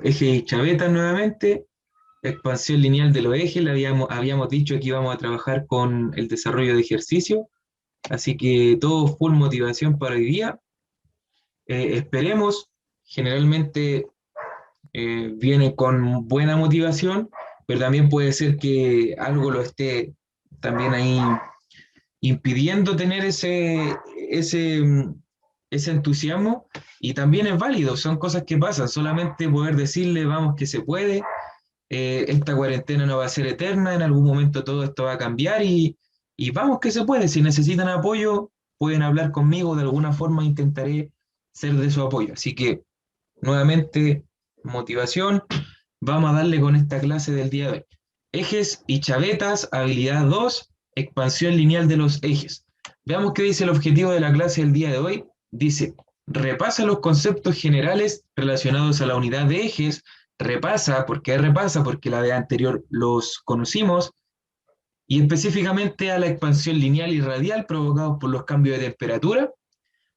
ejes y chavetas nuevamente, expansión lineal de los ejes, habíamos dicho que íbamos a trabajar con el desarrollo de ejercicio, así que todo full motivación para hoy día. Esperemos, generalmente viene con buena motivación, pero también puede ser que algo lo esté también ahí impidiendo tener ese entusiasmo, y también es válido, son cosas que pasan, solamente poder decirle, vamos que se puede, esta cuarentena no va a ser eterna, en algún momento todo esto va a cambiar y vamos que se puede, si necesitan apoyo, pueden hablar conmigo, de alguna forma intentaré ser de su apoyo, así que nuevamente, motivación, vamos a darle con esta clase del día de hoy. Ejes y chavetas, habilidad 2, expansión lineal de los ejes. Veamos qué dice el objetivo de la clase del día de hoy. Dice, repasa los conceptos generales relacionados a la unidad de ejes. Repasa, ¿por qué repasa? Porque la vez anterior los conocimos. Y específicamente a la expansión lineal y radial provocados por los cambios de temperatura.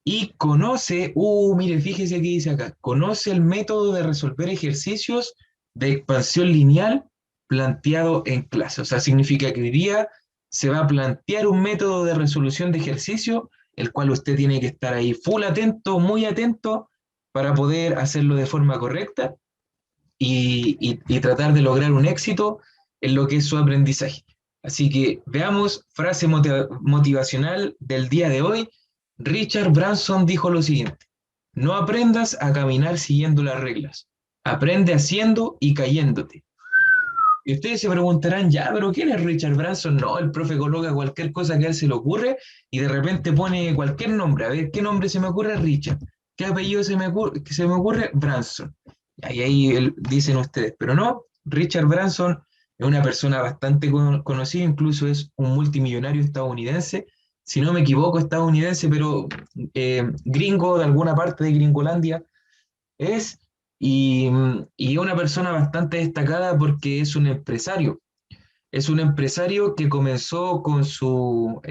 Y conoce, mire, fíjese qué dice acá, conoce el método de resolver ejercicios de expansión lineal planteado en clase. O sea, significa que hoy día se va a plantear un método de resolución de ejercicio, el cual usted tiene que estar ahí full atento, muy atento, para poder hacerlo de forma correcta y tratar de lograr un éxito en lo que es su aprendizaje. Así que veamos, frase motivacional del día de hoy. Richard Branson dijo lo siguiente: no aprendas a caminar siguiendo las reglas, aprende haciendo y cayéndote. Y ustedes se preguntarán, ya, pero ¿quién es Richard Branson? No, el profe coloca cualquier cosa que a él se le ocurre y de repente pone cualquier nombre. A ver, ¿qué nombre se me ocurre? Richard. ¿Qué apellido se me ocurre? Branson. Y ahí dicen ustedes, pero no, Richard Branson es una persona bastante conocida, incluso es un multimillonario estadounidense, si no me equivoco, estadounidense, pero gringo de alguna parte de Gringolandia es, y una persona bastante destacada porque es un empresario que comenzó con su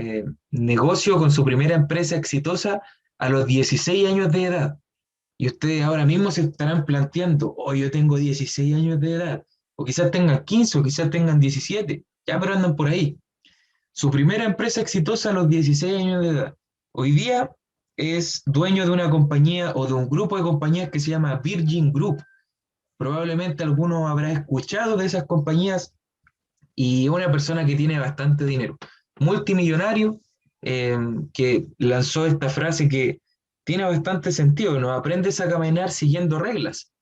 negocio, con su primera empresa exitosa a los 16 años de edad. Y ustedes ahora mismo se estarán planteando, oh, yo tengo 16 años de edad, o quizás tengan 15, o quizás tengan 17, ya pero andan por ahí. Su primera empresa exitosa a los 16 años de edad. Hoy día es dueño de una compañía o de un grupo de compañías que se llama Virgin Group. Probablemente alguno habrá escuchado de esas compañías, y una persona que tiene bastante dinero, multimillonario, que lanzó esta frase que tiene bastante sentido: no aprendes a caminar siguiendo reglas,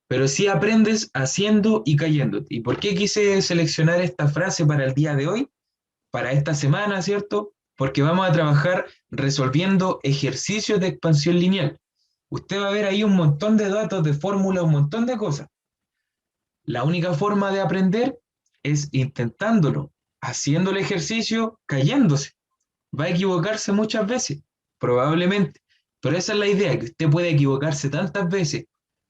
pero sí aprendes haciendo y cayéndote. ¿Y por qué quise seleccionar esta frase para el día de hoy, para esta semana, cierto? Porque vamos a trabajar resolviendo ejercicios de expansión lineal. Usted va a ver ahí un montón de datos, de fórmulas, un montón de cosas. La única forma de aprender es intentándolo, haciendo el ejercicio, cayéndose. Va a equivocarse muchas veces, probablemente, pero esa es la idea, que usted puede equivocarse tantas veces,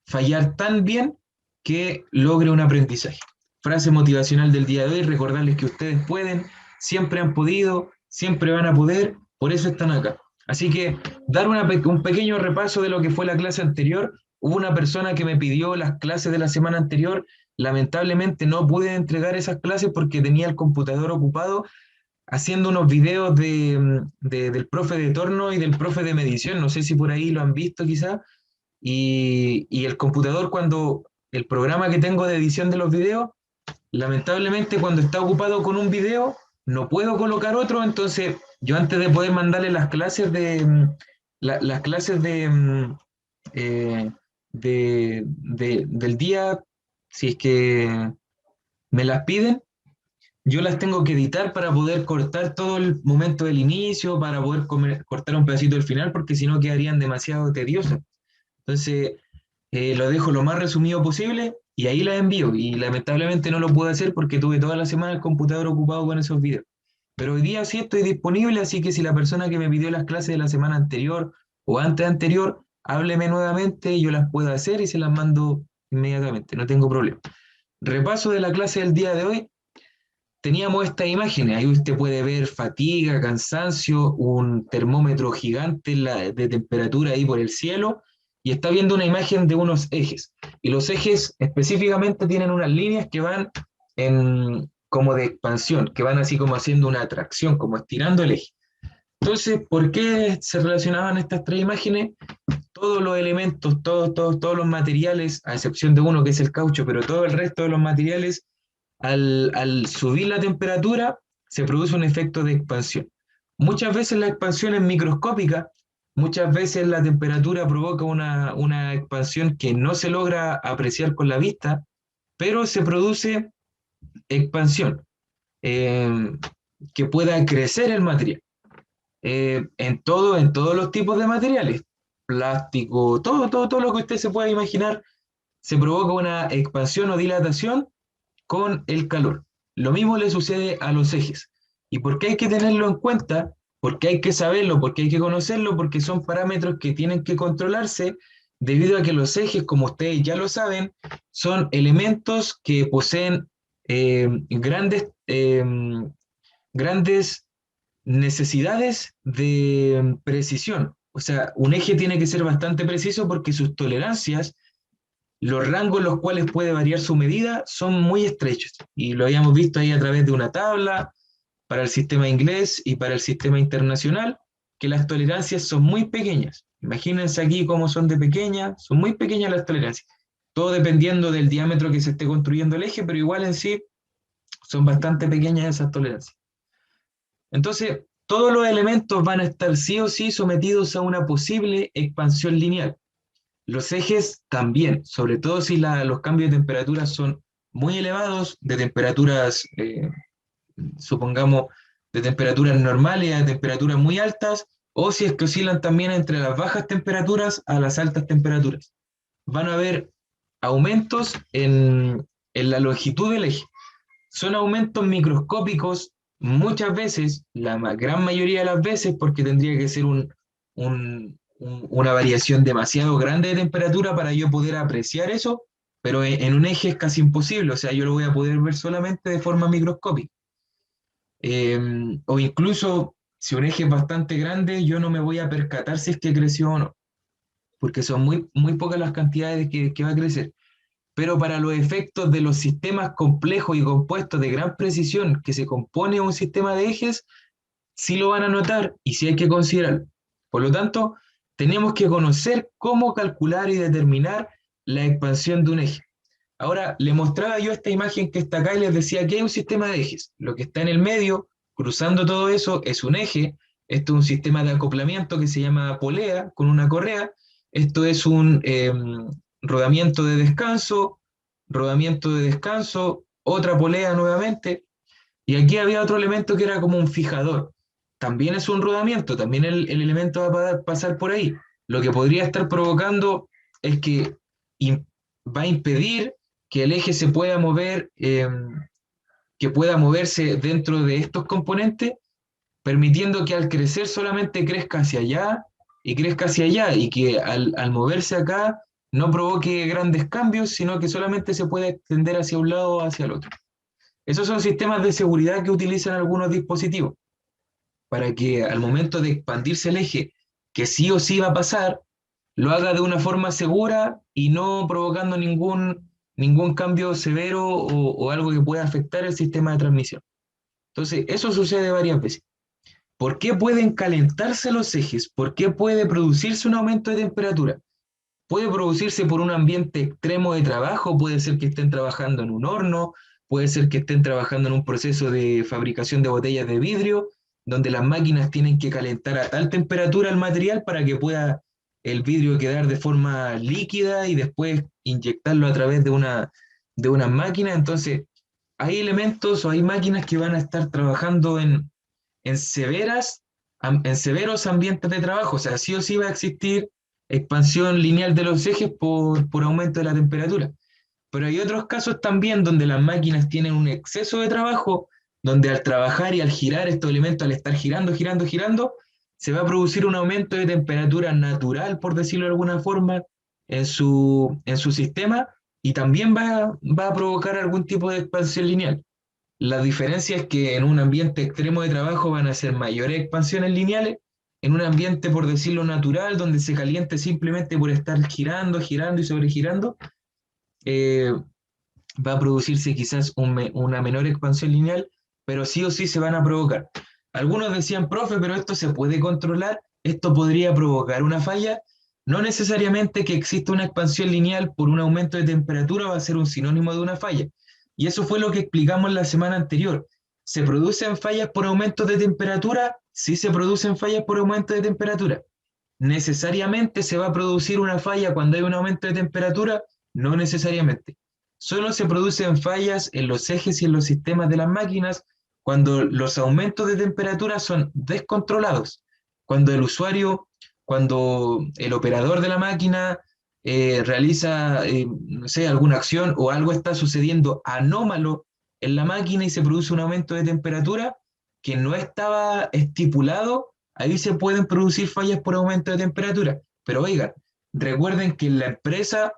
fallar tan bien, que logre un aprendizaje. Frase motivacional del día de hoy: recordarles que ustedes pueden, siempre han podido, siempre van a poder, por eso están acá. Así que dar un pequeño repaso de lo que fue la clase anterior. Hubo una persona que me pidió las clases de la semana anterior. Lamentablemente no pude entregar esas clases porque tenía el computador ocupado haciendo unos videos del profe de torno y del profe de medición. No sé si por ahí lo han visto quizá. Y el computador, cuando el programa que tengo de edición de los videos, lamentablemente cuando está ocupado con un video, no puedo colocar otro. Entonces yo, antes de poder mandarle las clases las clases eh, del día, si es que me las piden, yo las tengo que editar para poder cortar todo el momento del inicio, para poder cortar un pedacito del final, porque si no quedarían demasiado tediosas. Entonces, lo dejo lo más resumido posible y ahí las envío. Y lamentablemente no lo puedo hacer porque tuve toda la semana el computador ocupado con esos videos. Pero hoy día sí estoy disponible, así que si la persona que me pidió las clases de la semana anterior o antes anterior, hábleme nuevamente, yo las puedo hacer y se las mando inmediatamente, no tengo problema. Repaso de la clase del día de hoy. Teníamos estas imágenes, ahí usted puede ver fatiga, cansancio, un termómetro gigante de temperatura ahí por el cielo, y está viendo una imagen de unos ejes. Y los ejes específicamente tienen unas líneas que van como de expansión, que van así como haciendo una atracción, como estirando el eje. Entonces, ¿por qué se relacionaban estas tres imágenes? Todos los elementos, todos los materiales, a excepción de uno que es el caucho, pero todo el resto de los materiales, al subir la temperatura, se produce un efecto de expansión. Muchas veces la expansión es microscópica, muchas veces la temperatura provoca una expansión que no se logra apreciar con la vista, pero se produce expansión, eh, que pueda crecer el material. En todos los tipos de materiales, plástico, todo lo que usted se pueda imaginar, se provoca una expansión o dilatación con el calor. Lo mismo le sucede a los ejes. ¿Y por qué hay que tenerlo en cuenta? Porque hay que saberlo, porque hay que conocerlo, porque son parámetros que tienen que controlarse debido a que los ejes, como ustedes ya lo saben, son elementos que poseen grandes necesidades de precisión. O sea, un eje tiene que ser bastante preciso porque sus tolerancias, los rangos en los cuales puede variar su medida, son muy estrechos. Y lo habíamos visto ahí a través de una tabla para el sistema inglés y para el sistema internacional, que las tolerancias son muy pequeñas. Imagínense aquí cómo son de pequeñas, son muy pequeñas las tolerancias. Todo dependiendo del diámetro que se esté construyendo el eje, pero igual en sí son bastante pequeñas esas tolerancias. Entonces, todos los elementos van a estar sí o sí sometidos a una posible expansión lineal. Los ejes también, sobre todo si los cambios de temperatura son muy elevados, de temperaturas, supongamos, de temperaturas normales a temperaturas muy altas, o si es que oscilan también entre las bajas temperaturas a las altas temperaturas. Van a haber aumentos en la longitud del eje. Son aumentos microscópicos muchas veces, gran mayoría de las veces, porque tendría que ser una variación demasiado grande de temperatura para yo poder apreciar eso, pero en un eje es casi imposible, o sea, yo lo voy a poder ver solamente de forma microscópica. O incluso si un eje es bastante grande, yo no me voy a percatar si es que creció o no, porque son muy pocas las cantidades que va a crecer. Pero para los efectos de los sistemas complejos y compuestos de gran precisión que se compone un sistema de ejes, sí lo van a notar y sí hay que considerarlo. Por lo tanto, tenemos que conocer cómo calcular y determinar la expansión de un eje. Ahora, le mostraba yo esta imagen que está acá y les decía que hay un sistema de ejes. Lo que está en el medio, cruzando todo eso, es un eje. Esto es un sistema de acoplamiento que se llama polea con una correa. Esto es un rodamiento de descanso, otra polea nuevamente. Y aquí había otro elemento que era como un fijador. También es un rodamiento, también el elemento va a pasar por ahí. Lo que podría estar provocando es que va a impedir que el eje se pueda mover, que pueda moverse dentro de estos componentes, permitiendo que al crecer solamente crezca hacia allá y crezca hacia allá, y que al moverse acá no provoque grandes cambios, sino que solamente se pueda extender hacia un lado o hacia el otro. Esos son sistemas de seguridad que utilizan algunos dispositivos para que al momento de expandirse el eje, que sí o sí va a pasar, lo haga de una forma segura y no provocando ningún cambio severo o algo que pueda afectar el sistema de transmisión. Entonces, eso sucede varias veces. ¿Por qué pueden calentarse los ejes? ¿Por qué puede producirse un aumento de temperatura? Puede producirse por un ambiente extremo de trabajo, puede ser que estén trabajando en un horno, puede ser que estén trabajando en un proceso de fabricación de botellas de vidrio, donde las máquinas tienen que calentar a tal temperatura el material para que pueda el vidrio quedar de forma líquida y después inyectarlo a través de una máquina. Entonces, hay elementos o hay máquinas que van a estar trabajando en, severas, en severos ambientes de trabajo, o sea, sí o sí va a existir expansión lineal de los ejes por aumento de la temperatura. Pero hay otros casos también donde las máquinas tienen un exceso de trabajo, donde al trabajar y al girar estos elementos, al estar girando, se va a producir un aumento de temperatura natural, por decirlo de alguna forma, en su sistema, y también va a provocar algún tipo de expansión lineal. La diferencia es que en un ambiente extremo de trabajo van a ser mayores expansiones lineales en un ambiente, por decirlo natural, donde se caliente simplemente por estar girando, girando y sobregirando, eh, va a producirse quizás una menor expansión lineal, pero sí o sí se van a provocar. Algunos decían, profe, pero esto se puede controlar, esto podría provocar una falla. No necesariamente que exista una expansión lineal por un aumento de temperatura va a ser un sinónimo de una falla. Y eso fue lo que explicamos la semana anterior. ¿Se producen fallas por aumentos de temperatura? Sí se producen fallas por aumento de temperatura. ¿Necesariamente se va a producir una falla cuando hay un aumento de temperatura? No necesariamente. Solo se producen fallas en los ejes y en los sistemas de las máquinas cuando los aumentos de temperatura son descontrolados, cuando el usuario, cuando el operador de la máquina realiza, no sé, alguna acción o algo está sucediendo anómalo en la máquina y se produce un aumento de temperatura que no estaba estipulado. Ahí se pueden producir fallas por aumento de temperatura. Pero oigan, recuerden que en la empresa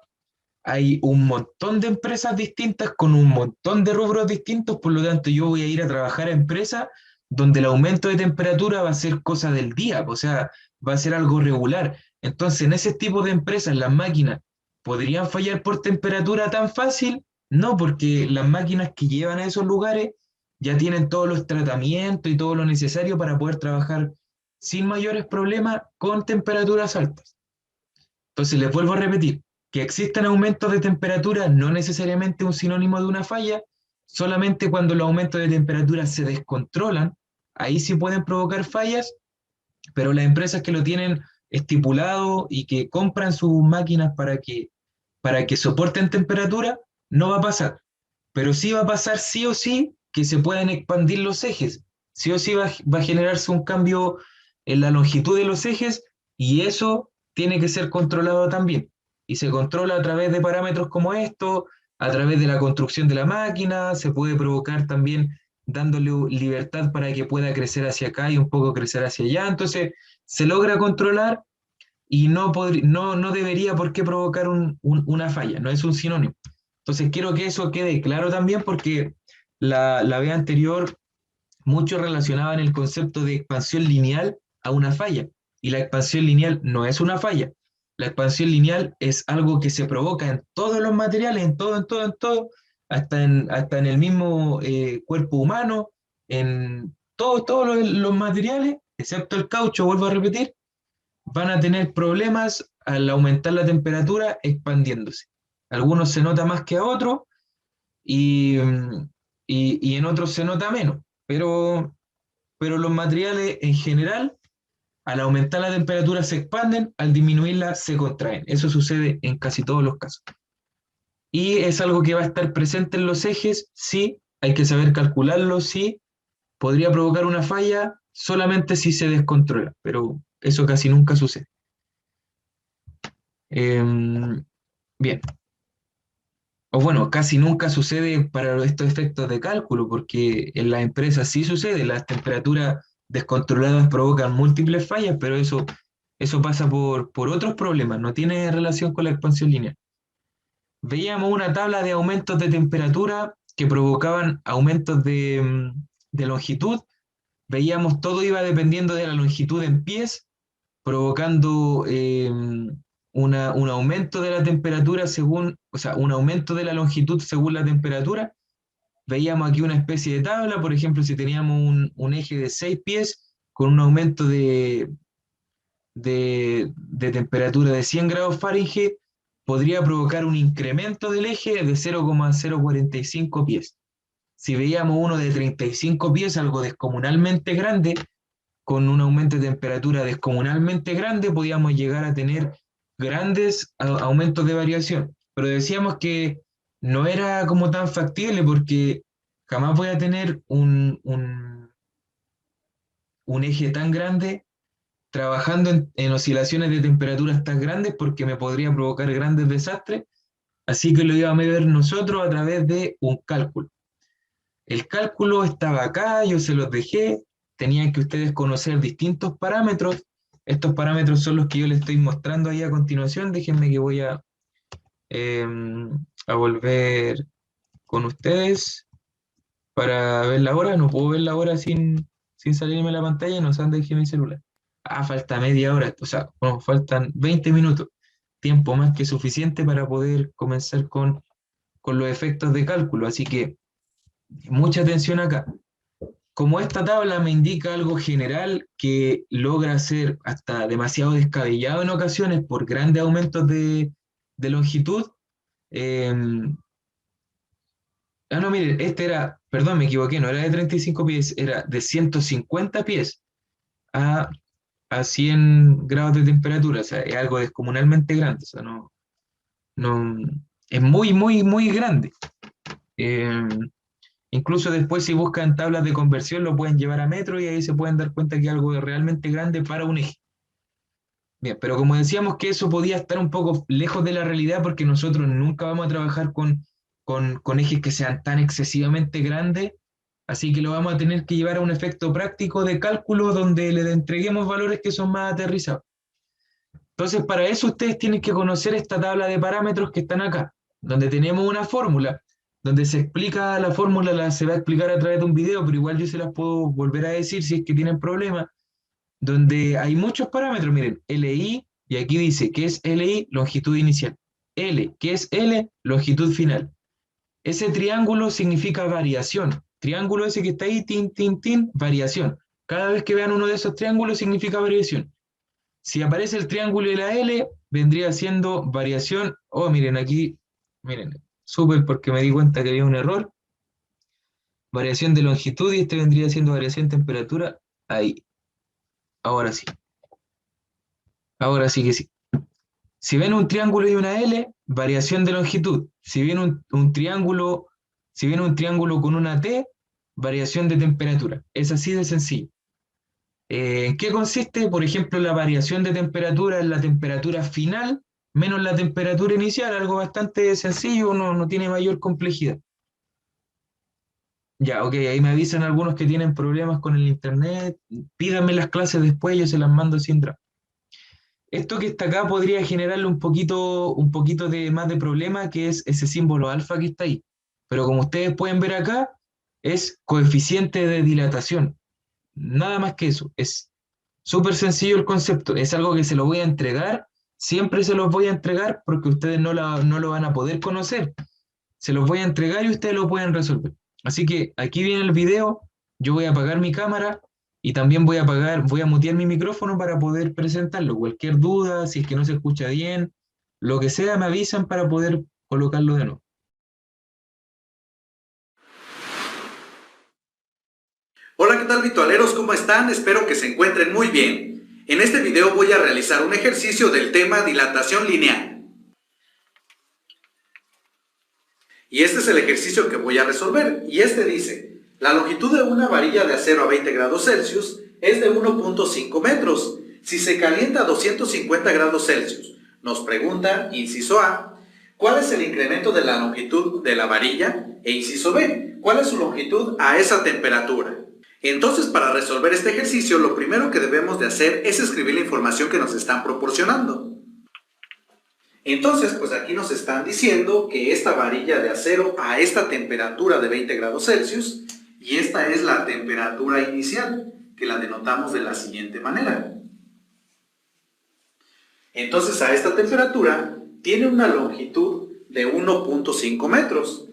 hay un montón de empresas distintas con un montón de rubros distintos, por lo tanto yo voy a ir a trabajar a empresas donde el aumento de temperatura va a ser cosa del día, o sea, va a ser algo regular. Entonces, en ese tipo de empresas, las máquinas podrían fallar por temperatura tan fácil, no, porque las máquinas que llevan a esos lugares ya tienen todos los tratamientos y todo lo necesario para poder trabajar sin mayores problemas con temperaturas altas. Entonces, les vuelvo a repetir, que existan aumentos de temperatura no necesariamente un sinónimo de una falla, solamente cuando los aumentos de temperatura se descontrolan, ahí sí pueden provocar fallas, pero las empresas que lo tienen estipulado y que compran sus máquinas para que soporten temperatura, no va a pasar. Pero sí va a pasar sí o sí que se puedan expandir los ejes. Sí o sí va a generarse un cambio en la longitud de los ejes y eso tiene que ser controlado también. Y se controla a través de parámetros como esto, a través de la construcción de la máquina, se puede provocar también dándole libertad para que pueda crecer hacia acá y un poco crecer hacia allá. Entonces, se logra controlar y no debería por qué provocar una falla, no es un sinónimo. Entonces quiero que eso quede claro también porque la vez anterior muchos relacionaban el concepto de expansión lineal a una falla y la expansión lineal no es una falla. La expansión lineal es algo que se provoca en todos los materiales, en todo, hasta en el mismo cuerpo humano, en todos los materiales, excepto el caucho, vuelvo a repetir, van a tener problemas al aumentar la temperatura expandiéndose. Algunos se nota más que a otros y, y en otros se nota menos, pero los materiales en general, al aumentar la temperatura se expanden, al disminuirla se contraen. Eso sucede en casi todos los casos. Y es algo que va a estar presente en los ejes, sí, hay que saber calcularlo, sí, podría provocar una falla solamente si se descontrola, pero eso casi nunca sucede. Bien, o bueno, casi nunca sucede para estos efectos de cálculo, porque en las empresas sí sucede, las temperaturas descontroladas provocan múltiples fallas, pero eso pasa por otros problemas, no tiene relación con la expansión lineal. Veíamos una tabla de aumentos de temperatura que provocaban aumentos de longitud, veíamos todo iba dependiendo de la longitud en pies, provocando un aumento de la temperatura según, o sea, un aumento de la longitud según la temperatura. Veíamos aquí una especie de tabla, por ejemplo, si teníamos un eje de 6 pies con un aumento de temperatura de 100 grados Fahrenheit, podría provocar un incremento del eje de 0,045 pies. Si veíamos uno de 35 pies, algo descomunalmente grande, con un aumento de temperatura descomunalmente grande, podíamos llegar a tener grandes aumentos de variación. Pero decíamos que no era como tan factible porque jamás voy a tener un eje tan grande trabajando en oscilaciones de temperaturas tan grandes porque me podría provocar grandes desastres. Así que lo íbamos a ver nosotros a través de un cálculo. El cálculo estaba acá, yo se los dejé, tenían que ustedes conocer distintos parámetros. Estos parámetros son los que yo les estoy mostrando ahí a continuación. Déjenme que voy eh, a volver con ustedes para ver la hora. No puedo ver la hora sin salirme de la pantalla, no sé dónde dejé mi celular. falta media hora, o sea, bueno, faltan 20 minutos, tiempo más que suficiente para poder comenzar con los efectos de cálculo. Así que mucha atención acá. Como esta tabla me indica algo general que logra ser hasta demasiado descabellado en ocasiones por grandes aumentos de longitud, eh, no, miren, este era, perdón, me equivoqué, no era de 35 pies, era de 150 pies a, a 100 grados de temperatura, o sea, es algo descomunalmente grande, o sea, no, es muy, muy, muy grande. Eh, Incluso después si buscan tablas de conversión lo pueden llevar a metro y ahí se pueden dar cuenta que algo es realmente grande para un eje. Bien, pero como decíamos que eso podía estar un poco lejos de la realidad porque nosotros nunca vamos a trabajar con ejes que sean tan excesivamente grandes, así que lo vamos a tener que llevar a un efecto práctico de cálculo donde le entreguemos valores que son más aterrizados. Entonces, para eso ustedes tienen que conocer esta tabla de parámetros que están acá, donde tenemos una fórmula, donde se explica la fórmula, se va a explicar a través de un video, pero igual yo se las puedo volver a decir si es que tienen problemas, donde hay muchos parámetros, miren, LI, y aquí dice, ¿qué es LI? Longitud inicial. L, ¿qué es L? Longitud final. Ese triángulo significa variación. Triángulo ese que está ahí, tin, tin, tin, variación. Cada vez que vean uno de esos triángulos significa variación. Si aparece el triángulo y la L, vendría siendo variación. Oh, miren aquí, miren, súper porque me di cuenta que había un error. Variación de longitud y este vendría siendo variación de temperatura. Ahí, ahora sí. Ahora sí que sí. Si ven un triángulo y una L, variación de longitud. Si ven si ven un triángulo con una T, variación de temperatura. Es así de sencillo. ¿En qué consiste? Por ejemplo, la variación de temperatura en la temperatura final menos la temperatura inicial, algo bastante sencillo, no tiene mayor complejidad. Ya, ok, ahí me avisan algunos que tienen problemas con el internet, pídanme las clases después, yo se las mando sin drama. Esto que está acá podría generarle un poquito de más de problema, que es ese símbolo alfa que está ahí. Pero como ustedes pueden ver acá, es coeficiente de dilatación. Nada más que eso. Es súper sencillo el concepto. Es algo que se lo voy a entregar. Siempre se los voy a entregar porque ustedes no lo van a poder conocer. Se los voy a entregar y ustedes lo pueden resolver. Así que aquí viene el video. Yo voy a apagar mi cámara y también voy a mutear mi micrófono para poder presentarlo. Cualquier duda, si es que no se escucha bien, lo que sea, me avisan para poder colocarlo de nuevo. Hola, ¿qué tal, virtualeros? ¿Cómo están? Espero que se encuentren muy bien. En este video voy a realizar un ejercicio del tema dilatación lineal. Y este es el ejercicio que voy a resolver. Y este dice, la longitud de una varilla de acero a 20 grados Celsius es de 1.5 metros. Si se calienta a 250 grados Celsius, nos pregunta, inciso A, ¿cuál es el incremento de la longitud de la varilla? E inciso B, ¿cuál es su longitud a esa temperatura? Entonces, para resolver este ejercicio, lo primero que debemos de hacer es escribir la información que nos están proporcionando. Entonces, pues aquí nos están diciendo que esta varilla de acero a esta temperatura de 20 grados Celsius, y esta es la temperatura inicial, que la denotamos de la siguiente manera. Entonces, a esta temperatura tiene una longitud de 1.5 metros.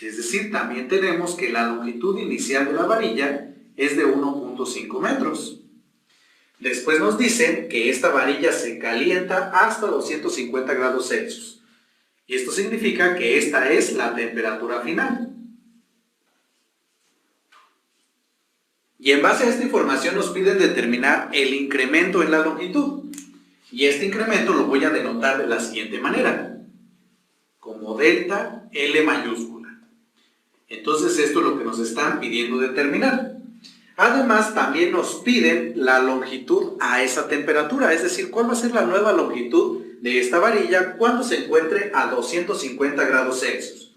Es decir, también tenemos que la longitud inicial de la varilla es de 1.5 metros. Después nos dicen que esta varilla se calienta hasta 250 grados Celsius. Y esto significa que esta es la temperatura final. Y en base a esta información nos piden determinar el incremento en la longitud. Y este incremento lo voy a denotar de la siguiente manera, como delta L mayúscula. Entonces esto es lo que nos están pidiendo determinar. Además, también nos piden la longitud a esa temperatura, es decir, cuál va a ser la nueva longitud de esta varilla cuando se encuentre a 250 grados Celsius.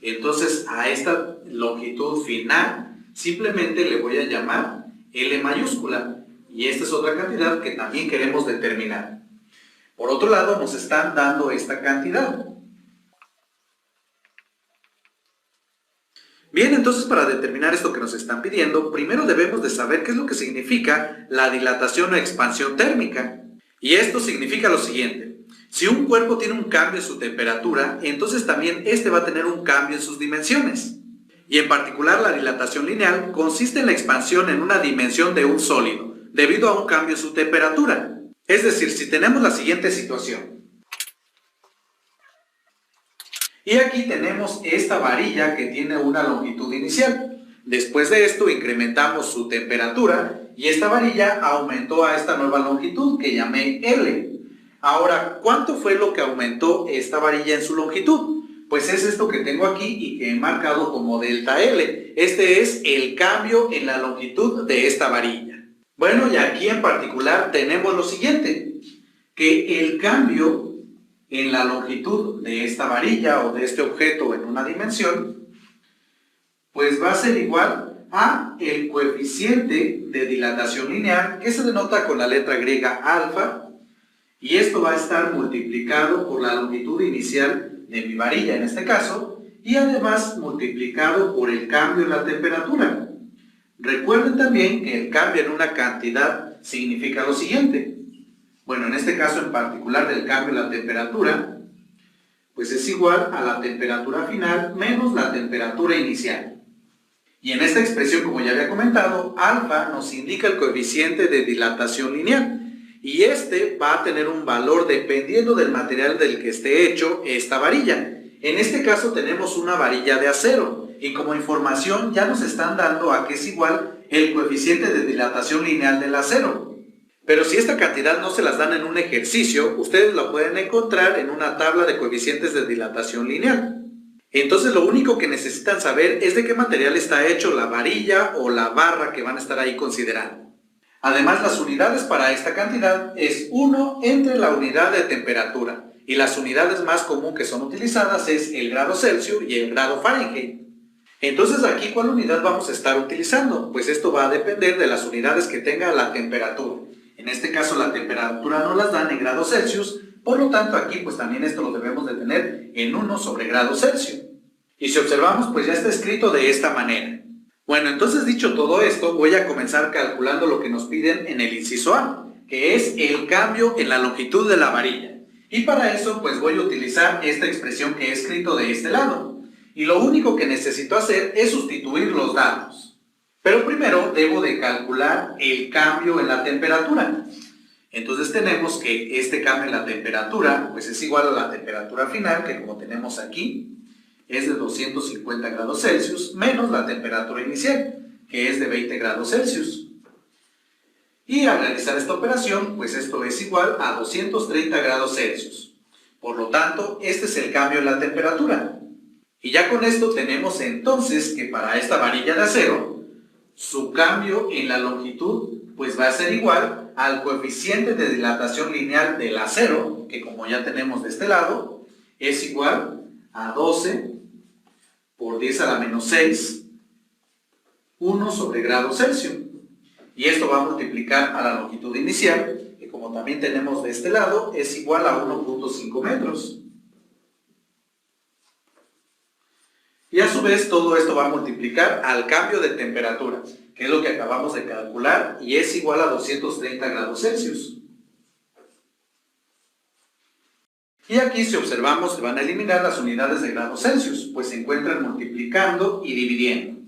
Entonces, a esta longitud final, simplemente le voy a llamar L mayúscula, y esta es otra cantidad que también queremos determinar. Por otro lado, nos están dando esta cantidad. Bien, entonces para determinar esto que nos están pidiendo, primero debemos de saber qué es lo que significa la dilatación o expansión térmica. Y esto significa lo siguiente: si un cuerpo tiene un cambio en su temperatura, entonces también este va a tener un cambio en sus dimensiones. Y en particular la dilatación lineal consiste en la expansión en una dimensión de un sólido, debido a un cambio en su temperatura. Es decir, si tenemos la siguiente situación. Y aquí tenemos esta varilla que tiene una longitud inicial. Después de esto incrementamos su temperatura y esta varilla aumentó a esta nueva longitud que llamé L. Ahora, ¿cuánto fue lo que aumentó esta varilla en su longitud? Pues es esto que tengo aquí y que he marcado como delta L. Este es el cambio en la longitud de esta varilla. Bueno, y aquí en particular tenemos lo siguiente, que el cambio en la longitud de esta varilla o de este objeto en una dimensión, pues va a ser igual a el coeficiente de dilatación lineal, que se denota con la letra griega alfa, y esto va a estar multiplicado por la longitud inicial de mi varilla en este caso, y además multiplicado por el cambio en la temperatura. Recuerden también que el cambio en una cantidad significa lo siguiente. Bueno, en este caso en particular del cambio en la temperatura, pues es igual a la temperatura final menos la temperatura inicial. Y en esta expresión, como ya había comentado, alfa nos indica el coeficiente de dilatación lineal. Y este va a tener un valor dependiendo del material del que esté hecho esta varilla. En este caso tenemos una varilla de acero. Y como información ya nos están dando a que es igual el coeficiente de dilatación lineal del acero. Pero si esta cantidad no se las dan en un ejercicio, ustedes la pueden encontrar en una tabla de coeficientes de dilatación lineal. Entonces lo único que necesitan saber es de qué material está hecho la varilla o la barra que van a estar ahí considerando. Además, las unidades para esta cantidad es 1 entre la unidad de temperatura. Y las unidades más comunes que son utilizadas es el grado Celsius y el grado Fahrenheit. Entonces aquí, ¿cuál unidad vamos a estar utilizando? Pues esto va a depender de las unidades que tenga la temperatura. En este caso la temperatura no las dan en grados Celsius, por lo tanto aquí pues también esto lo debemos de tener en 1 sobre grado Celsius. Y si observamos pues ya está escrito de esta manera. Bueno, entonces dicho todo esto, voy a comenzar calculando lo que nos piden en el inciso A, que es el cambio en la longitud de la varilla. Y para eso pues voy a utilizar esta expresión que he escrito de este lado. Y lo único que necesito hacer es sustituir los datos. Pero primero debo de calcular el cambio en la temperatura. Entonces tenemos que este cambio en la temperatura pues es igual a la temperatura final, que como tenemos aquí, es de 250 grados Celsius menos la temperatura inicial, que es de 20 grados Celsius. Y al realizar esta operación, pues esto es igual a 230 grados Celsius. Por lo tanto, este es el cambio en la temperatura. Y ya con esto tenemos entonces que para esta varilla de acero, su cambio en la longitud pues va a ser igual al coeficiente de dilatación lineal del acero, que como ya tenemos de este lado, es igual a 12 por 10 a la menos 6, 1 sobre grado Celsius. Y esto va a multiplicar a la longitud inicial, que como también tenemos de este lado, es igual a 1.5 metros. Y a su vez todo esto va a multiplicar al cambio de temperatura, que es lo que acabamos de calcular, y es igual a 230 grados Celsius. Y aquí si observamos se van a eliminar las unidades de grados Celsius, pues se encuentran multiplicando y dividiendo.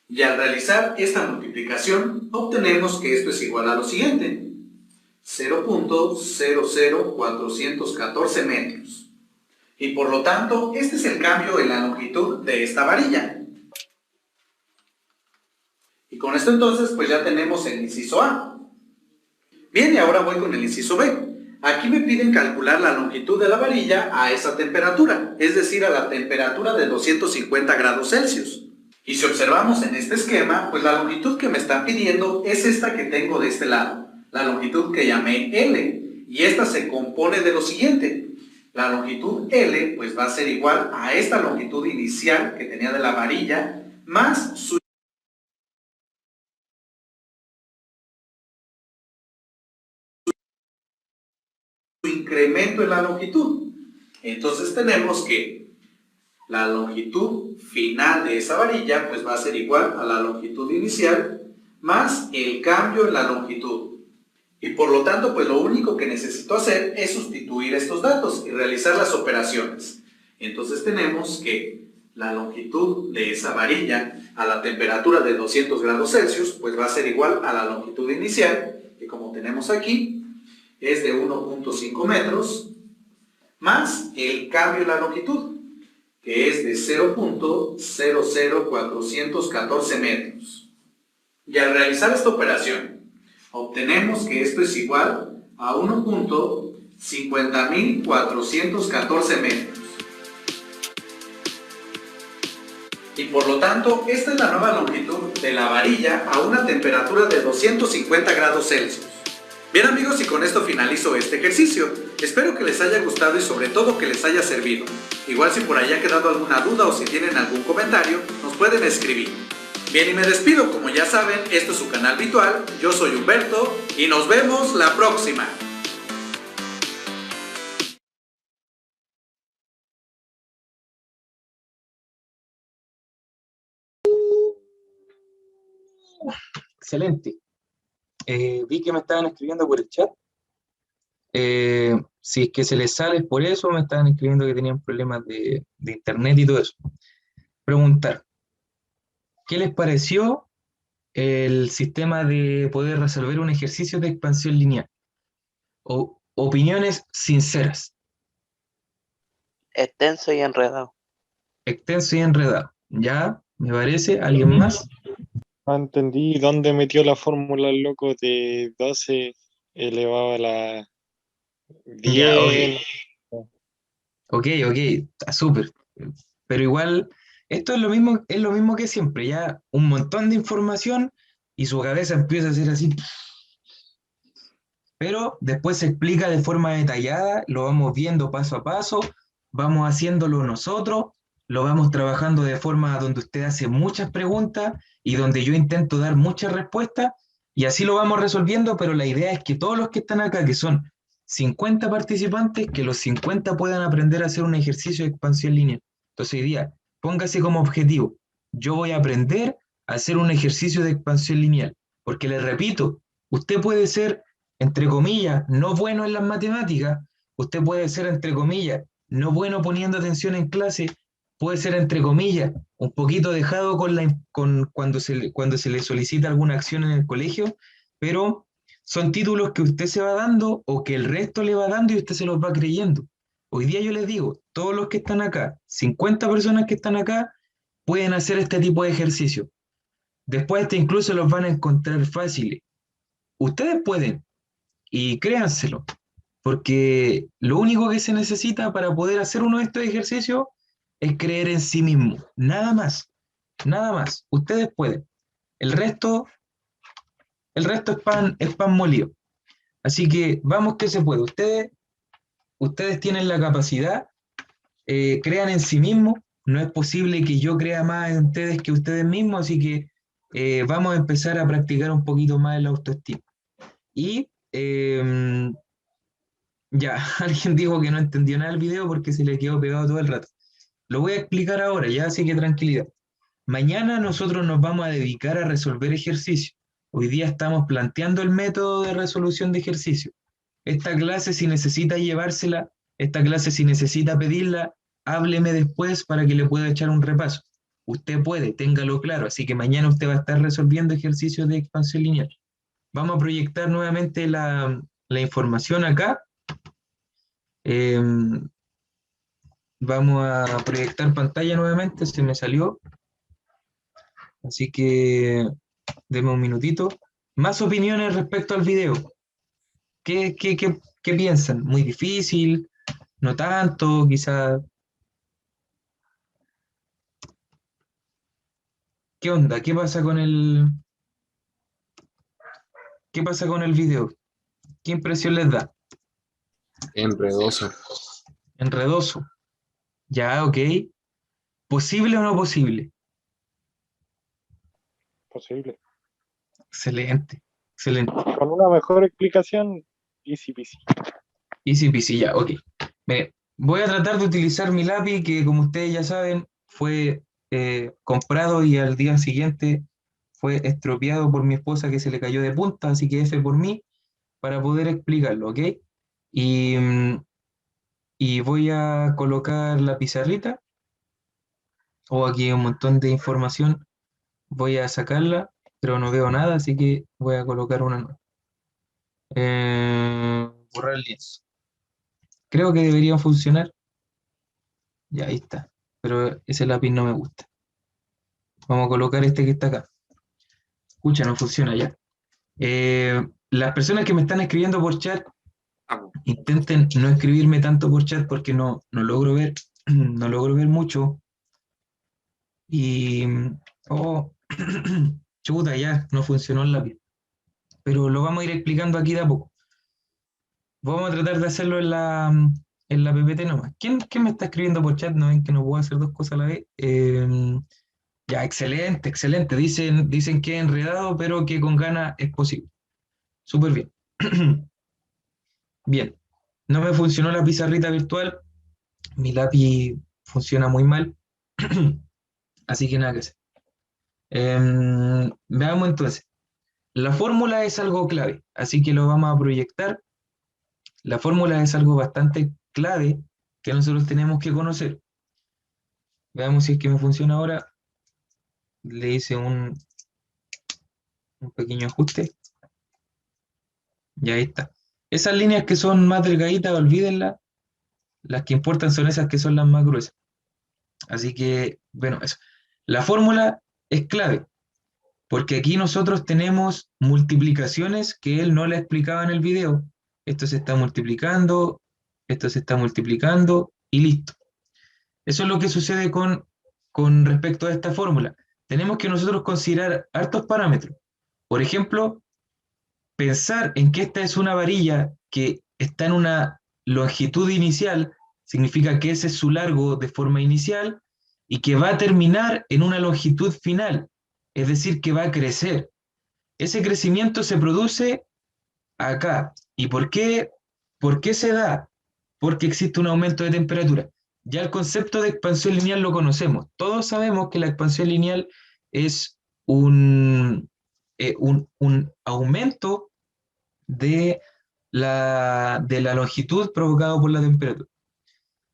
Y al realizar esta multiplicación obtenemos que esto es igual a lo siguiente: 0.00414 metros. Y por lo tanto, este es el cambio en la longitud de esta varilla. Y con esto entonces, pues ya tenemos el inciso A. Bien, y ahora voy con el inciso B. Aquí me piden calcular la longitud de la varilla a esa temperatura, es decir, a la temperatura de 250 grados Celsius. Y si observamos en este esquema, pues la longitud que me están pidiendo es esta que tengo de este lado, la longitud que llamé L. Y esta se compone de lo siguiente: la longitud L pues va a ser igual a esta longitud inicial que tenía de la varilla, más su incremento en la longitud. Entonces tenemos que la longitud final de esa varilla pues va a ser igual a la longitud inicial más el cambio en la longitud. Y por lo tanto, pues lo único que necesito hacer es sustituir estos datos y realizar las operaciones. Entonces tenemos que la longitud de esa varilla a la temperatura de 200 grados Celsius pues va a ser igual a la longitud inicial, que como tenemos aquí es de 1.5 metros, más el cambio en la longitud, que es de 0.00414 metros. Y al realizar esta operación, obtenemos que esto es igual a 1.50414 metros. Y por lo tanto, esta es la nueva longitud de la varilla a una temperatura de 250 grados Celsius. Bien amigos, y con esto finalizo este ejercicio. Espero que les haya gustado y sobre todo que les haya servido. Igual si por ahí ha quedado alguna duda o si tienen algún comentario, nos pueden escribir. Bien, y me despido, como ya saben, esto es su canal Virtual, yo soy Humberto y nos vemos la próxima. Excelente. Vi que me estaban escribiendo por el chat. Si es que se les sale es por eso, me estaban escribiendo que tenían problemas de internet y todo eso. Preguntar, ¿qué les pareció el sistema de poder resolver un ejercicio de expansión lineal? Opiniones sinceras, Extenso y enredado. extenso y enredado. ¿Ya? ¿Me parece? ¿Alguien más? No entendí dónde metió la fórmula el loco de 12 elevado a la Ya, ok. 10. Ok, está súper. Pero igual, esto es lo mismo que siempre, ya un montón de información y su cabeza empieza a ser así. Pero después se explica de forma detallada, lo vamos viendo paso a paso, vamos haciéndolo nosotros, lo vamos trabajando de forma donde usted hace muchas preguntas y donde yo intento dar muchas respuestas, y así lo vamos resolviendo, pero la idea es que todos los que están acá, que son 50 participantes, que los 50 puedan aprender a hacer un ejercicio de expansión lineal. Entonces hoy día, póngase como objetivo, yo voy a aprender a hacer un ejercicio de expansión lineal, porque les repito, usted puede ser entre comillas, no bueno en las matemáticas, usted puede ser, entre comillas, no bueno poniendo atención en clase, puede ser, entre comillas, un poquito dejado cuando se le solicita alguna acción en el colegio, pero son títulos que usted se va dando o que el resto le va dando y usted se los va creyendo. Hoy día yo les digo, todos los que están acá, 50 personas que están acá, pueden hacer este tipo de ejercicio. Después incluso los van a encontrar fáciles. Ustedes pueden, y créanselo, porque lo único que se necesita para poder hacer uno de estos ejercicios es creer en sí mismo, nada más, nada más. Ustedes pueden. El resto, el resto es pan molido. Así que vamos que se puede. Ustedes tienen la capacidad, crean en sí mismos. No es posible que yo crea más en ustedes que ustedes mismos, así que vamos a empezar a practicar un poquito más el autoestima. Y ya, alguien dijo que no entendió nada del video porque se le quedó pegado todo el rato. Lo voy a explicar ahora, ya, así que tranquilidad. Mañana nosotros nos vamos a dedicar a resolver ejercicios. Hoy día estamos planteando el método de resolución de ejercicios. Esta clase, si necesita llevársela, esta clase, si necesita pedirla, hábleme después para que le pueda echar un repaso. Usted puede, téngalo claro. Así que mañana usted va a estar resolviendo ejercicios de expansión lineal. Vamos a proyectar nuevamente la información acá. Vamos a proyectar pantalla nuevamente, se me salió. Así que deme un minutito. Más opiniones respecto al video. ¿Qué piensan? ¿Muy difícil? ¿No tanto? Quizá. ¿Qué onda? ¿Qué pasa con el video? ¿Qué impresión les da? Enredoso. Enredoso. Ya, ok. ¿Posible o no posible? Posible. Excelente, excelente. Con una mejor explicación, easy peasy. Easy peasy, ya, ok. Mire, voy a tratar de utilizar mi lápiz que, como ustedes ya saben, fue comprado y al día siguiente fue estropeado por mi esposa que se le cayó de punta, así que F por mí para poder explicarlo, ¿ok? Y, y voy a colocar la pizarrita, o aquí hay un montón de información, voy a sacarla, pero no veo nada, así que voy a colocar una nueva. Borrar el lienzo. Creo que debería funcionar. Ya, ahí está. Pero ese lápiz no me gusta. Vamos a colocar este que está acá. Escucha, no funciona ya. Las personas que me están escribiendo por chat, intenten no escribirme tanto por chat porque no logro ver, no logro ver mucho. Y, oh, chuta, ya, no funcionó el lápiz. Pero lo vamos a ir explicando aquí de a poco. Vamos a tratar de hacerlo en la PPT nomás. ¿Quién me está escribiendo por chat? ¿No ven que no puedo hacer dos cosas a la vez? Ya, excelente, excelente. Dicen que enredado, pero que con ganas es posible. Súper bien. Bien. No me funcionó la pizarrita virtual. Mi lápiz funciona muy mal. Así que nada que hacer. Veamos entonces. La fórmula es algo clave, así que lo vamos a proyectar. La fórmula es algo bastante clave que nosotros tenemos que conocer. Veamos si es que me funciona ahora. Le hice un pequeño ajuste. Y ahí está. Esas líneas que son más delgaditas, olvídenlas. Las que importan son esas que son las más gruesas. Así que, bueno, eso. La fórmula es clave, porque aquí nosotros tenemos multiplicaciones que él no le explicaba en el video. Esto se está multiplicando, esto se está multiplicando y listo. Eso es lo que sucede con respecto a esta fórmula. Tenemos que nosotros considerar hartos parámetros. Por ejemplo, pensar en que esta es una varilla que está en una longitud inicial, significa que ese es su largo de forma inicial y que va a terminar en una longitud final, es decir, que va a crecer. Ese crecimiento se produce acá. ¿Y por qué se da? Porque existe un aumento de temperatura. Ya el concepto de expansión lineal lo conocemos. Todos sabemos que la expansión lineal es un aumento de la longitud provocado por la temperatura.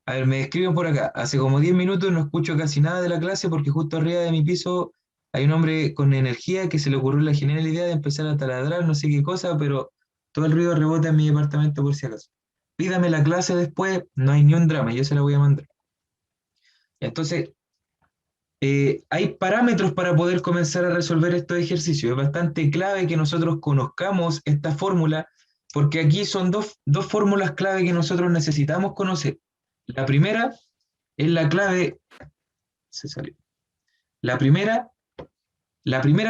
A ver, me escriben por acá. Hace como 10 minutos no escucho casi nada de la clase porque justo arriba de mi piso hay un hombre con energía que se le ocurrió la genial idea de empezar a taladrar, no sé qué cosa, pero todo el ruido rebota en mi departamento por si acaso. Pídame la clase después, no hay ni un drama, yo se la voy a mandar. Entonces, hay parámetros para poder comenzar a resolver estos ejercicios. Es bastante clave que nosotros conozcamos esta fórmula, porque aquí son dos fórmulas clave que nosotros necesitamos conocer. La primera es la clave, se salió. La primera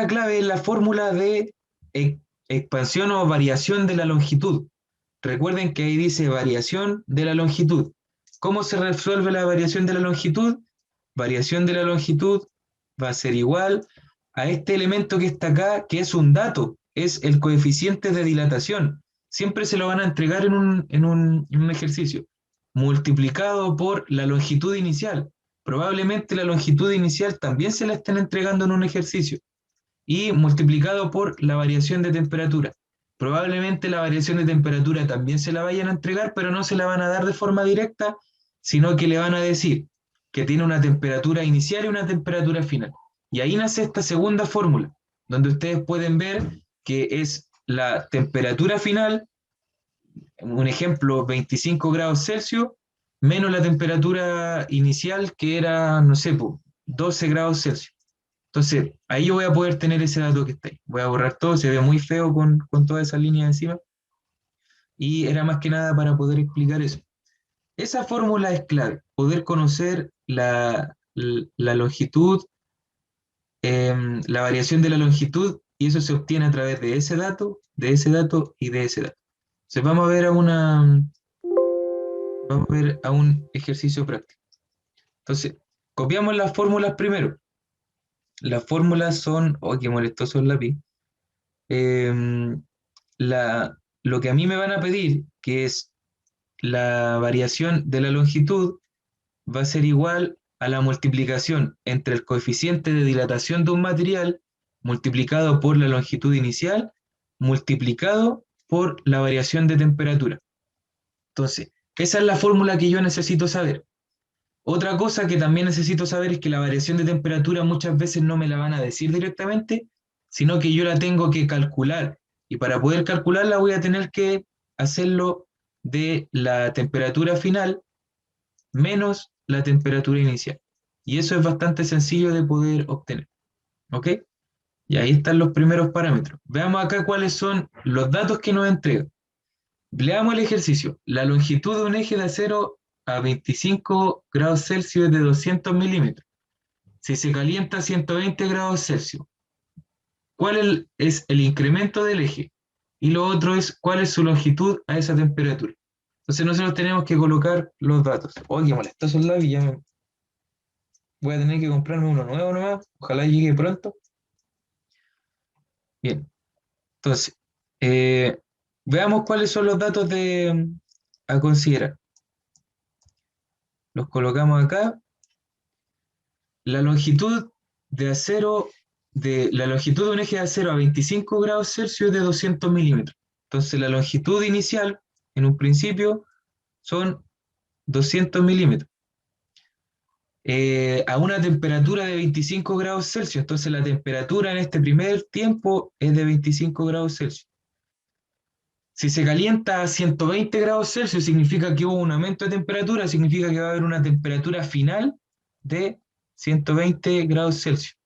clave es la fórmula de expansión o variación de la longitud. Recuerden que ahí dice variación de la longitud. ¿Cómo se resuelve la variación de la longitud? Variación de la longitud va a ser igual a este elemento que está acá, que es un dato, es el coeficiente de dilatación. Siempre se lo van a entregar en un ejercicio, multiplicado por la longitud inicial. Probablemente la longitud inicial también se la estén entregando en un ejercicio y multiplicado por la variación de temperatura. Probablemente la variación de temperatura también se la vayan a entregar, pero no se la van a dar de forma directa, sino que le van a decir que tiene una temperatura inicial y una temperatura final. Y ahí nace esta segunda fórmula, donde ustedes pueden ver que es la temperatura final, un ejemplo, 25 grados Celsius, menos la temperatura inicial, que era, no sé, 12 grados Celsius. Entonces, ahí yo voy a poder tener ese dato que está ahí. Voy a borrar todo, se ve muy feo con toda esa línea encima. Y era más que nada para poder explicar eso. Esa fórmula es clave, poder conocer la longitud, la variación de la longitud, y eso se obtiene a través de ese dato, de ese dato y de ese dato. Entonces, vamos a ver a un ejercicio práctico. Entonces, copiamos las fórmulas primero. Las fórmulas son, oh, qué molestoso el lápiz. Lo que a mí me van a pedir, que es la variación de la longitud va a ser igual a la multiplicación entre el coeficiente de dilatación de un material multiplicado por la longitud inicial, multiplicado por la variación de temperatura. Entonces, esa es la fórmula que yo necesito saber. Otra cosa que también necesito saber es que la variación de temperatura muchas veces no me la van a decir directamente, sino que yo la tengo que calcular. Y para poder calcularla voy a tener que hacerlo de la temperatura final menos la temperatura inicial. Y eso es bastante sencillo de poder obtener. ¿Ok? Y ahí están los primeros parámetros. Veamos acá cuáles son los datos que nos entrega. Leamos el ejercicio. La longitud de un eje de acero a 25 grados Celsius es de 200 milímetros. Si se calienta a 120 grados Celsius, ¿cuál es el incremento del eje? Y lo otro es cuál es su longitud a esa temperatura. Entonces nosotros tenemos que colocar los datos. Oye, molestoso el lápiz, ya voy a tener que comprarme uno nuevo nomás. Ojalá llegue pronto. Bien, entonces, veamos cuáles son los datos a considerar. Los colocamos acá. La longitud de acero, la longitud de un eje de acero a 25 grados Celsius es de 200 milímetros. Entonces la longitud inicial, en un principio, son 200 milímetros. A una temperatura de 25 grados Celsius. Entonces la temperatura en este primer tiempo es de 25 grados Celsius. Si se calienta a 120 grados Celsius, significa que hubo un aumento de temperatura, significa que va a haber una temperatura final de 120 grados Celsius.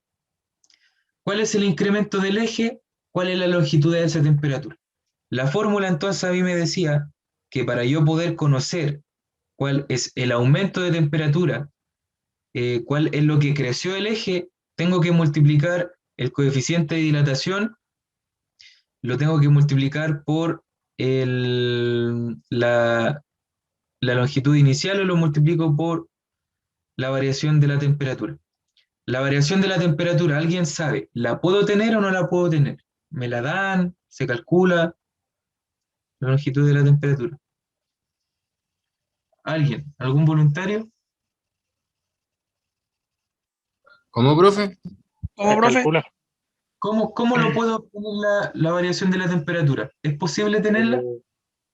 ¿Cuál es el incremento del eje? ¿Cuál es la longitud de esa temperatura? La fórmula entonces a mí me decía que para yo poder conocer cuál es el aumento de temperatura, cuál es lo que creció el eje, tengo que multiplicar el coeficiente de dilatación, lo tengo que multiplicar por la longitud inicial o lo multiplico por la variación de la temperatura. La variación de la temperatura, ¿alguien sabe? ¿La puedo tener o no la puedo tener? ¿Me la dan? ¿Se calcula la longitud de la temperatura? ¿Alguien? ¿Algún voluntario? ¿Cómo, profe? ¿Cómo, Se profe? calcula. ¿Cómo lo puedo obtener la variación de la temperatura? ¿Es posible tenerla?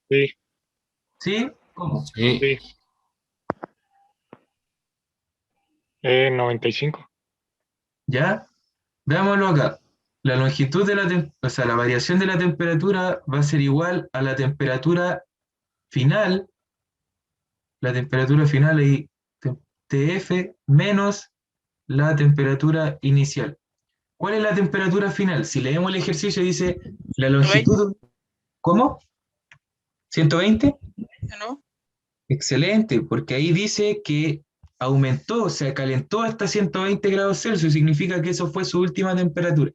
Sí, ¿Sí? ¿Cómo? Sí. sí. 95. ¿Ya? Veámoslo acá. La longitud de o sea, la variación de la temperatura va a ser igual a la temperatura final, ahí, TF menos la temperatura inicial. ¿Cuál es la temperatura final? Si leemos el ejercicio dice la longitud, ¿cómo? ¿120? ¿No? Excelente, porque ahí dice que aumentó, se calentó hasta 120 grados Celsius, significa que eso fue su última temperatura.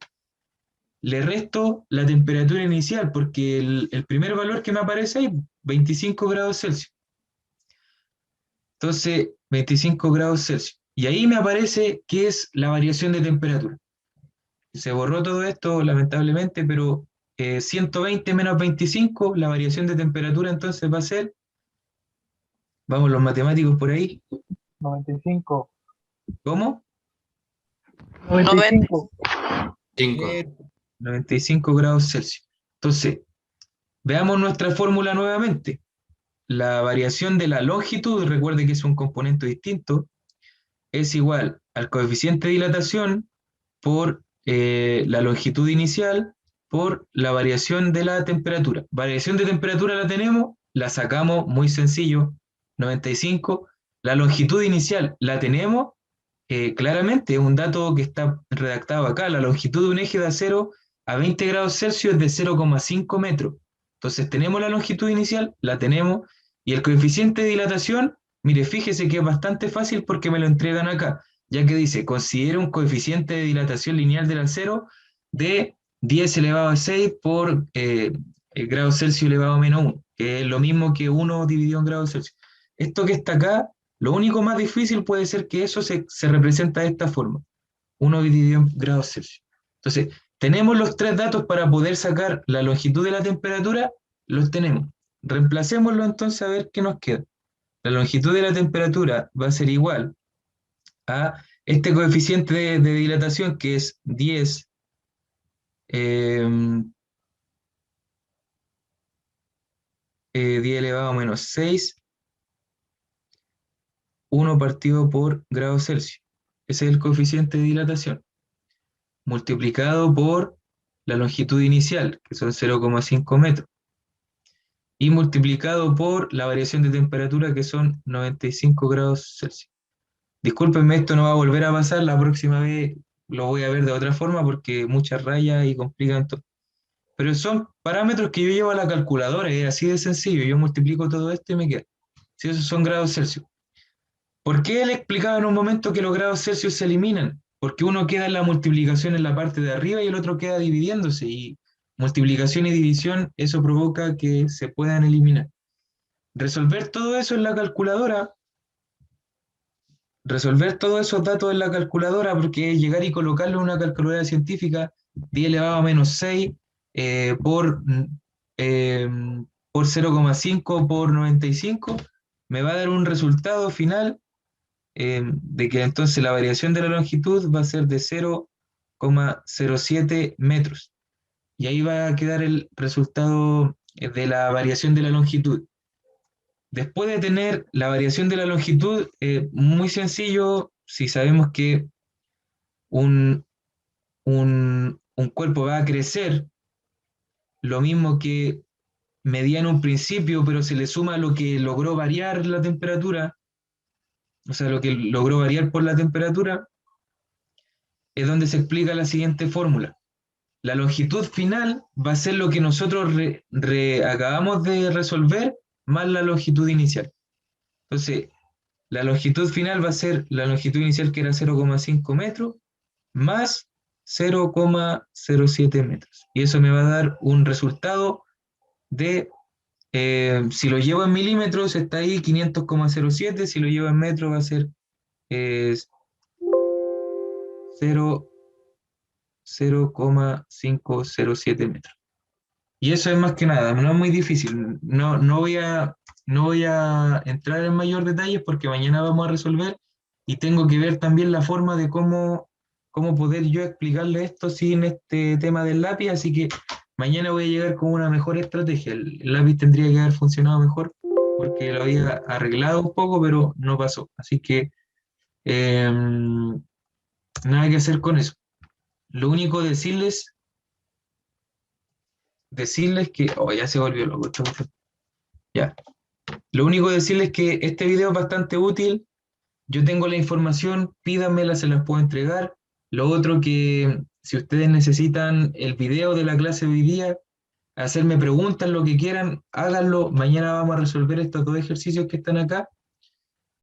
Le resto la temperatura inicial, porque el primer valor que me aparece ahí, 25 grados Celsius. Entonces, 25 grados Celsius. Y ahí me aparece qué es la variación de temperatura. Se borró todo esto, lamentablemente, pero 120 menos 25, la variación de temperatura entonces va a ser, vamos los matemáticos por ahí, 95. ¿cómo? 95. 5. 95 grados Celsius. Entonces, veamos nuestra fórmula nuevamente. La variación de la longitud, recuerde que es un componente distinto, es igual al coeficiente de dilatación por la longitud inicial por la variación de la temperatura. Variación de temperatura la tenemos, la sacamos muy sencillo, 95. La longitud inicial la tenemos, claramente, es un dato que está redactado acá. La longitud de un eje de acero a 20 grados Celsius es de 0,5 metros. Entonces tenemos la longitud inicial, la tenemos, y el coeficiente de dilatación, mire, fíjese que es bastante fácil porque me lo entregan acá, ya que dice, considera un coeficiente de dilatación lineal del acero de 10 elevado a 6 por grados Celsius elevado a menos 1, que es lo mismo que 1 dividido en grados Celsius. Esto que está acá, lo único más difícil puede ser que eso se representa de esta forma, 1 dividido en grados Celsius. Entonces, tenemos los tres datos para poder sacar la longitud de la temperatura, los tenemos. Reemplacémoslo entonces a ver qué nos queda. La longitud de la temperatura va a ser igual a este coeficiente de dilatación que es 10 10 elevado a menos 6, 1 partido por grado Celsius. Ese es el coeficiente de dilatación, multiplicado por la longitud inicial, que son 0,5 metros, y multiplicado por la variación de temperatura, que son 95 grados Celsius. Discúlpenme, esto no va a volver a pasar, la próxima vez lo voy a ver de otra forma porque muchas rayas y complican todo. Pero son parámetros que yo llevo a la calculadora, es así de sencillo, yo multiplico todo esto y me queda. Si esos son grados Celsius. ¿Por qué él explicaba en un momento que los grados Celsius se eliminan? Porque uno queda en la multiplicación en la parte de arriba y el otro queda dividiéndose, y multiplicación y división, eso provoca que se puedan eliminar. Resolver todo eso en la calculadora, resolver todos esos datos en la calculadora, porque es llegar y colocarlo en una calculadora científica, 10 elevado a menos 6 eh, por 0,5 por 95, me va a dar un resultado final de que entonces la variación de la longitud va a ser de 0,07 metros. Y ahí va a quedar el resultado de la variación de la longitud. Después de tener la variación de la longitud, muy sencillo, si sabemos que un cuerpo va a crecer, lo mismo que medía en un principio, pero se le suma lo que logró variar la temperatura, o sea, lo que logró variar por la temperatura, es donde se explica la siguiente fórmula. La longitud final va a ser lo que nosotros acabamos de resolver más la longitud inicial. Entonces, la longitud final va a ser la longitud inicial, que era 0,5 metros, más 0,07 metros. Y eso me va a dar un resultado de, si lo llevo en milímetros, está ahí 500,07, si lo llevo en metros va a ser 0,507 metros. Y eso es más que nada, no es muy difícil. No voy a entrar en mayor detalles porque mañana vamos a resolver y tengo que ver también la forma de cómo poder yo explicarle esto sin este tema del lápiz, así que mañana voy a llegar con una mejor estrategia. El lápiz tendría que haber funcionado mejor porque lo había arreglado un poco, pero no pasó. Así que nada que hacer con eso. Lo único decirles que, ya se volvió loco. Ya. Lo único decirles que este video es bastante útil. Yo tengo la información, pídanmela, se las puedo entregar. Lo otro, que si ustedes necesitan el video de la clase de hoy día, hacerme preguntas, lo que quieran, háganlo. Mañana vamos a resolver estos dos ejercicios que están acá.